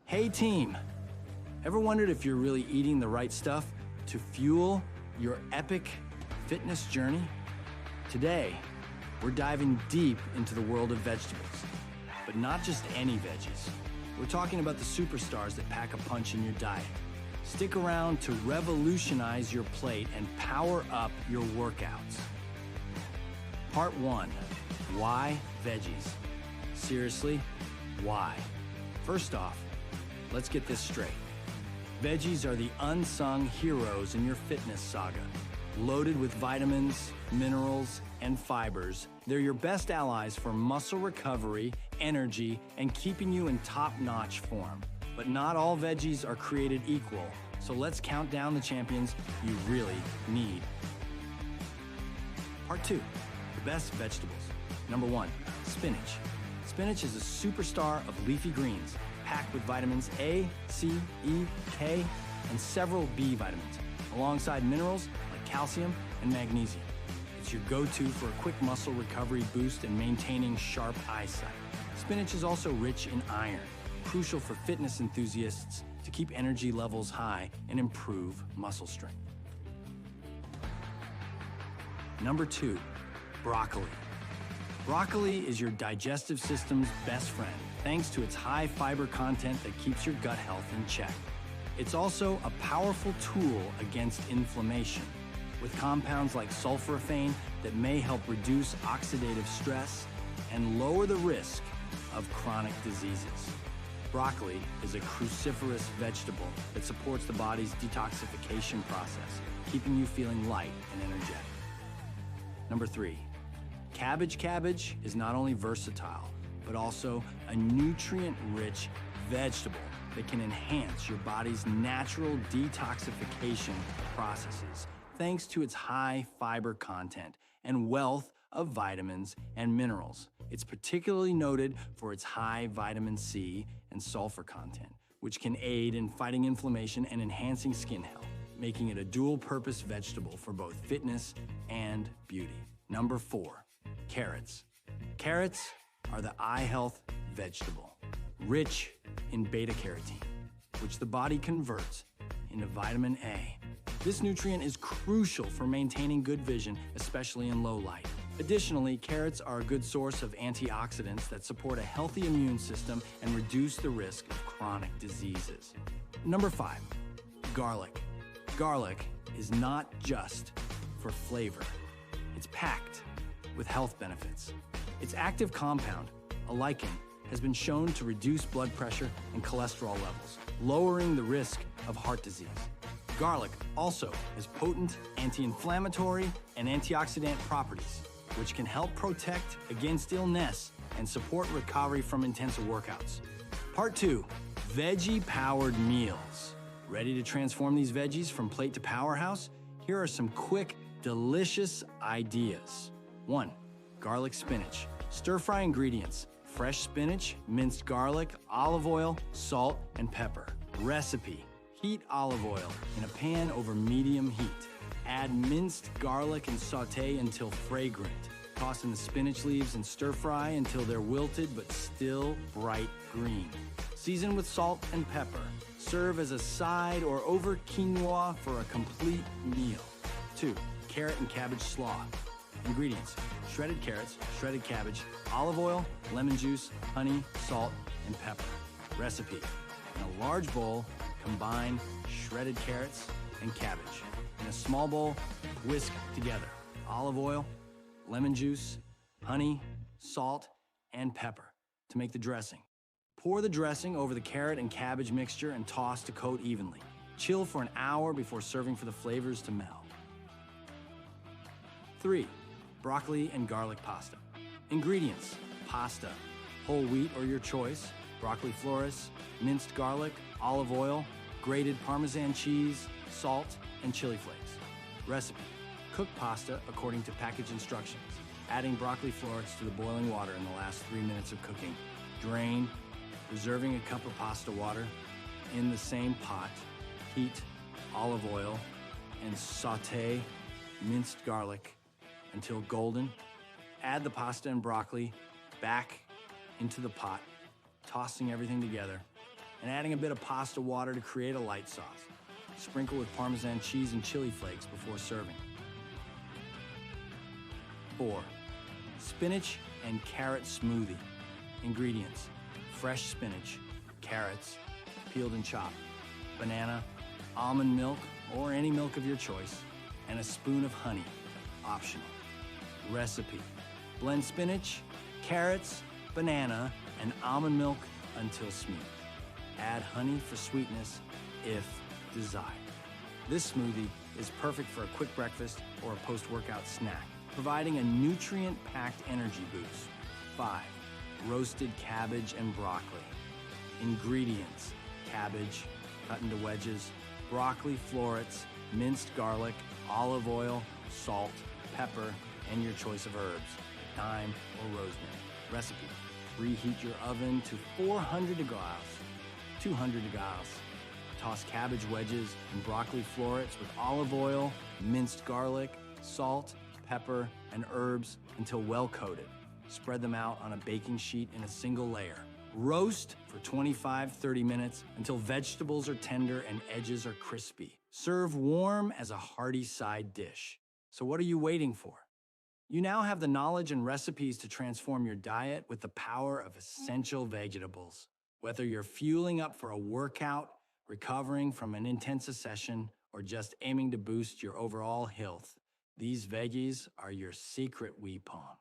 Hey team, ever wondered if you're really eating the right stuff to fuel your epic fitness journey? Today, we're diving deep into the world of vegetables, but not just any veggies. We're talking about the superstars that pack a punch in your diet. Stick around to revolutionize your plate and power up your workouts. Part 1, why veggies? Seriously, why? First off, let's get this straight. Veggies are the unsung heroes in your fitness saga. Loaded with vitamins, minerals, and fibers, they're your best allies for muscle recovery, energy, and keeping you in top-notch form. But not all veggies are created equal, so let's count down the champions you really need. Part 2, the best vegetables. Number 1, spinach. Spinach is a superstar of leafy greens, packed with vitamins A, C, E, K, and several B vitamins, alongside minerals like calcium and magnesium. It's your go-to for a quick muscle recovery boost and maintaining sharp eyesight. Spinach is also rich in iron, crucial for fitness enthusiasts to keep energy levels high and improve muscle strength. Number 2, broccoli. Broccoli is your digestive system's best friend, thanks to its high fiber content that keeps your gut health in check. It's also a powerful tool against inflammation, with compounds like sulforaphane that may help reduce oxidative stress and lower the risk of chronic diseases. Broccoli is a cruciferous vegetable that supports the body's detoxification process, keeping you feeling light and energetic. Number 3, cabbage is not only versatile, but also a nutrient-rich vegetable that can enhance your body's natural detoxification processes, thanks to its high fiber content and wealth of vitamins and minerals. It's particularly noted for its high vitamin C and sulfur content, which can aid in fighting inflammation and enhancing skin health, making it a dual-purpose vegetable for both fitness and beauty. Number 4, carrots. Carrots are the eye health vegetable, rich in beta-carotene, which the body converts into vitamin A. This nutrient is crucial for maintaining good vision, especially in low light. Additionally, carrots are a good source of antioxidants that support a healthy immune system and reduce the risk of chronic diseases. Number 5, garlic. Garlic is not just for flavor. It's packed with health benefits. Its active compound, a lichen, has been shown to reduce blood pressure and cholesterol levels, lowering the risk of heart disease. Garlic also has potent anti-inflammatory and antioxidant properties, which can help protect against illness and support recovery from intensive workouts. Part 2, veggie-powered meals. Ready to transform these veggies from plate to powerhouse? Here are some quick, delicious ideas. 1, garlic spinach. Stir-fry ingredients: fresh spinach, minced garlic, olive oil, salt, and pepper. Recipe: heat olive oil in a pan over medium heat. Add minced garlic and saute until fragrant. Toss in the spinach leaves and stir-fry until they're wilted but still bright green. Season with salt and pepper. Serve as a side or over quinoa for a complete meal. 2, carrot and cabbage slaw. Ingredients: shredded carrots, shredded cabbage, olive oil, lemon juice, honey, salt, and pepper. Recipe: in a large bowl, combine shredded carrots and cabbage. In a small bowl, whisk together olive oil, lemon juice, honey, salt, and pepper to make the dressing. Pour the dressing over the carrot and cabbage mixture and toss to coat evenly. Chill for an hour before serving for the flavors to meld. 3, broccoli and garlic pasta. Ingredients: pasta, whole wheat or your choice, broccoli florets, minced garlic, olive oil, grated Parmesan cheese, salt, and chili flakes. Recipe: cook pasta according to package instructions, adding broccoli florets to the boiling water in the last 3 minutes of cooking. Drain, reserving a cup of pasta water. In the same pot, heat olive oil and saute minced garlic until golden. Add the pasta and broccoli back into the pot, tossing everything together. and adding a bit of pasta water to create a light sauce. Sprinkle with Parmesan cheese and chili flakes before serving. 4. Spinach and carrot smoothie. Ingredients: fresh spinach, carrots, peeled and chopped, banana, almond milk or any milk of your choice, and a spoon of honey, optional. Recipe: blend spinach, carrots, banana, and almond milk until smooth. Add honey for sweetness if desired. This smoothie is perfect for a quick breakfast or a post-workout snack, providing a nutrient-packed energy boost. 5. Roasted cabbage and broccoli. Ingredients: cabbage, cut into wedges, broccoli florets, minced garlic, olive oil, salt, pepper, and your choice of herbs, thyme or rosemary. Recipe: preheat your oven to 400 degrees, 200 degrees. Toss cabbage wedges and broccoli florets with olive oil, minced garlic, salt, pepper, and herbs until well coated. Spread them out on a baking sheet in a single layer. Roast for 25-30 minutes until vegetables are tender and edges are crispy. Serve warm as a hearty side dish. So what are you waiting for? You now have the knowledge and recipes to transform your diet with the power of essential vegetables. Whether you're fueling up for a workout, recovering from an intense session, or just aiming to boost your overall health, these veggies are your secret weapon.